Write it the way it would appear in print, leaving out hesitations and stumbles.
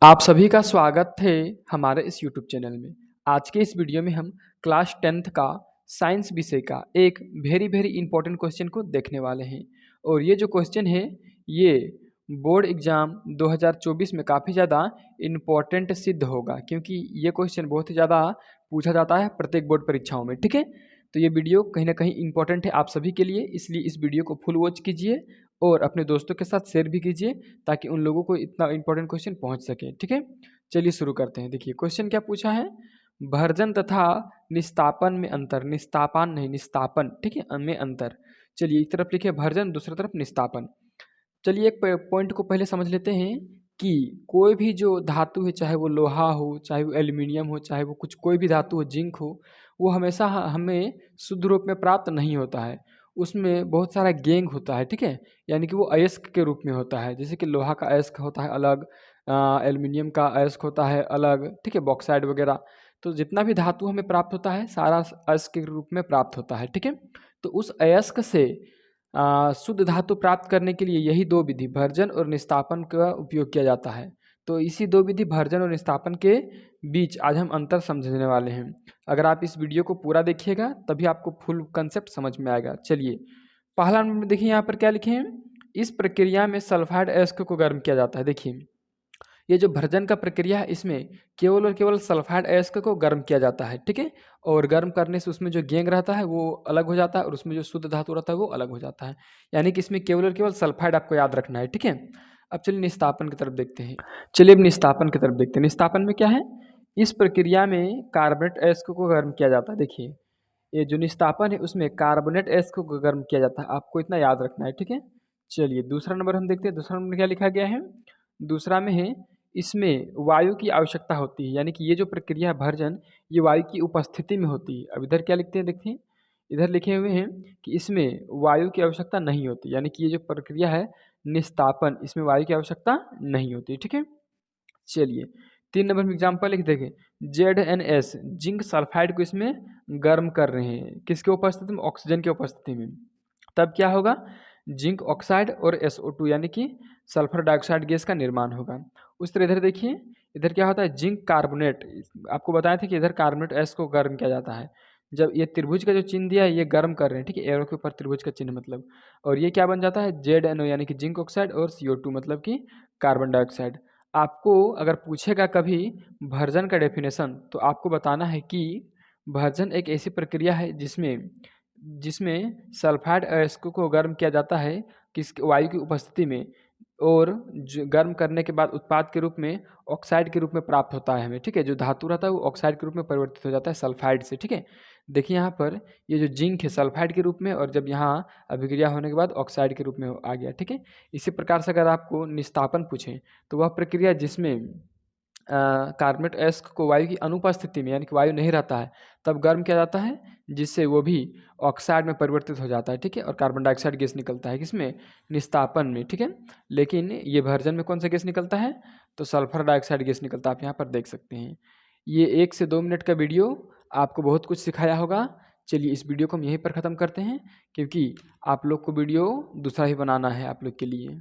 आप सभी का स्वागत है हमारे इस यूट्यूब चैनल में। आज के इस वीडियो में हम क्लास 10th का साइंस विषय का एक वेरी इंपॉर्टेंट क्वेश्चन को देखने वाले हैं। और ये जो क्वेश्चन है ये बोर्ड एग्ज़ाम 2024 में काफ़ी ज़्यादा इम्पोर्टेंट सिद्ध होगा, क्योंकि ये क्वेश्चन बहुत ही ज़्यादा पूछा जाता है प्रत्येक बोर्ड परीक्षाओं में। ठीक है, तो ये वीडियो कहीं ना कहीं इम्पोर्टेंट है आप सभी के लिए, इसलिए इस वीडियो को फुल वॉच कीजिए और अपने दोस्तों के साथ शेयर भी कीजिए ताकि उन लोगों को इतना इंपॉर्टेंट क्वेश्चन पहुंच सके। ठीक है, चलिए शुरू करते हैं। देखिए क्वेश्चन क्या पूछा है, भर्जन तथा निस्तापन में अंतर, निस्तापन नहीं निस्तापन, ठीक है, में अंतर। चलिए एक तरफ लिखे भर्जन, दूसरी तरफ निस्तापन। चलिए एक पॉइंट को पहले समझ लेते हैं कि कोई भी जो धातु है, चाहे वो लोहा हो, चाहे वो एल्यूमिनियम हो, चाहे वो कुछ कोई भी धातु हो, जिंक हो, वो हमेशा हमें शुद्ध रूप में प्राप्त नहीं होता है। उसमें बहुत सारा गैंग होता है। ठीक है, यानी कि वो अयस्क के रूप में होता है। जैसे कि लोहा का अयस्क होता है अलग, एल्यूमिनियम का अयस्क होता है अलग, ठीक है, बॉक्साइड वगैरह। तो जितना भी धातु हमें प्राप्त होता है सारा अयस्क के रूप में प्राप्त होता है। ठीक है, तो उस अयस्क से शुद्ध धातु प्राप्त करने के लिए यही दो विधि भर्जन और निस्तापन का उपयोग किया जाता है। तो इसी दो विधि भर्जन और निस्तापन के बीच आज हम अंतर समझने वाले हैं। अगर आप इस वीडियो को पूरा देखिएगा तभी आपको फुल कंसेप्ट समझ में आएगा। चलिए पहला नंबर देखिए, यहाँ पर क्या लिखे हैं, इस प्रक्रिया में सल्फाइड अयस्क को गर्म किया जाता है। देखिए ये जो भर्जन का प्रक्रिया है इसमें केवल और केवल सल्फाइड अयस्क को गर्म किया जाता है। ठीक है, और गर्म करने से उसमें जो गैंग रहता है वो अलग हो जाता है और उसमें जो शुद्ध धातु रहता है वो अलग हो जाता है। यानी कि इसमें केवल और केवल सल्फाइड आपको याद रखना है। ठीक है, अब चलिए निस्तापन की तरफ देखते हैं। चलिए अब निस्तापन की तरफ देखते हैं। निस्तापन में क्या है, इस प्रक्रिया में कार्बोनेट अयस्क को गर्म किया जाता है। देखिए ये जो निस्तापन है उसमें कार्बोनेट अयस्क को गर्म किया जाता है, आपको इतना याद रखना है। ठीक है, चलिए दूसरा नंबर हम देखते हैं। दूसरा नंबर क्या लिखा गया है, दूसरा में है इसमें वायु की आवश्यकता होती है। यानी कि ये जो प्रक्रिया है भर्जन, ये वायु की उपस्थिति में होती है। अब इधर क्या लिखते हैं, देखिए इधर लिखे हुए हैं कि इसमें वायु की आवश्यकता नहीं होती। यानी कि ये जो प्रक्रिया है निस्तापन, इसमें वायु की आवश्यकता नहीं होती। ठीक है, चलिए 3 नंबर में एग्जाम्पल लिख देंगे, ZnS जिंक सल्फाइड को इसमें गर्म कर रहे हैं, किसके उपस्थिति में, ऑक्सीजन की उपस्थिति में। तब क्या होगा, जिंक ऑक्साइड और SO2 यानी कि सल्फर डाइऑक्साइड गैस का निर्माण होगा। उस तरह इधर देखिए, इधर क्या होता है, जिंक कार्बोनेट, आपको बताया था कि इधर कार्बोनेट एस को गर्म किया जाता है। जब ये त्रिभुज का जो चिन्ह दिया है ये गर्म कर रहे हैं, ठीक है, एरो के ऊपर त्रिभुज का चिन्ह मतलब, और ये क्या बन जाता है, ZnO यानी कि जिंक ऑक्साइड और CO2 मतलब कि कार्बन डाइऑक्साइड। आपको अगर पूछेगा कभी भर्जन का डेफिनेशन तो आपको बताना है कि भर्जन एक ऐसी प्रक्रिया है जिसमें जिसमें सल्फाइड अयस्क को गर्म किया जाता है किस वायु की उपस्थिति में, और गर्म करने के बाद उत्पाद के रूप में ऑक्साइड के रूप में प्राप्त होता है हमें। ठीक है, जो धातु रहता है वो ऑक्साइड के रूप में परिवर्तित हो जाता है सल्फाइड से। ठीक है, देखिए यहाँ पर ये जो जिंक है सल्फाइड के रूप में, और जब यहाँ अभिक्रिया होने के बाद ऑक्साइड के रूप में आ गया। ठीक है, इसी प्रकार से अगर आपको निस्तापन पूछें तो वह प्रक्रिया जिसमें कार्बोनेट अयस्क को वायु की अनुपस्थिति में, यानी कि वायु नहीं रहता है, तब गर्म किया जाता है, जिससे वो भी ऑक्साइड में परिवर्तित हो जाता है। ठीक है, और कार्बन डाइऑक्साइड गैस निकलता है किसमें, निस्तापन में। ठीक है, लेकिन ये भर्जन में कौन सा गैस निकलता है, तो सल्फर डाइऑक्साइड गैस निकलता है। आप यहाँ पर देख सकते हैं। ये 1 से 2 मिनट का वीडियो आपको बहुत कुछ सिखाया होगा। चलिए इस वीडियो को हम यहीं पर ख़त्म करते हैं, क्योंकि आप लोग को वीडियो दूसरा ही बनाना है आप लोग के लिए।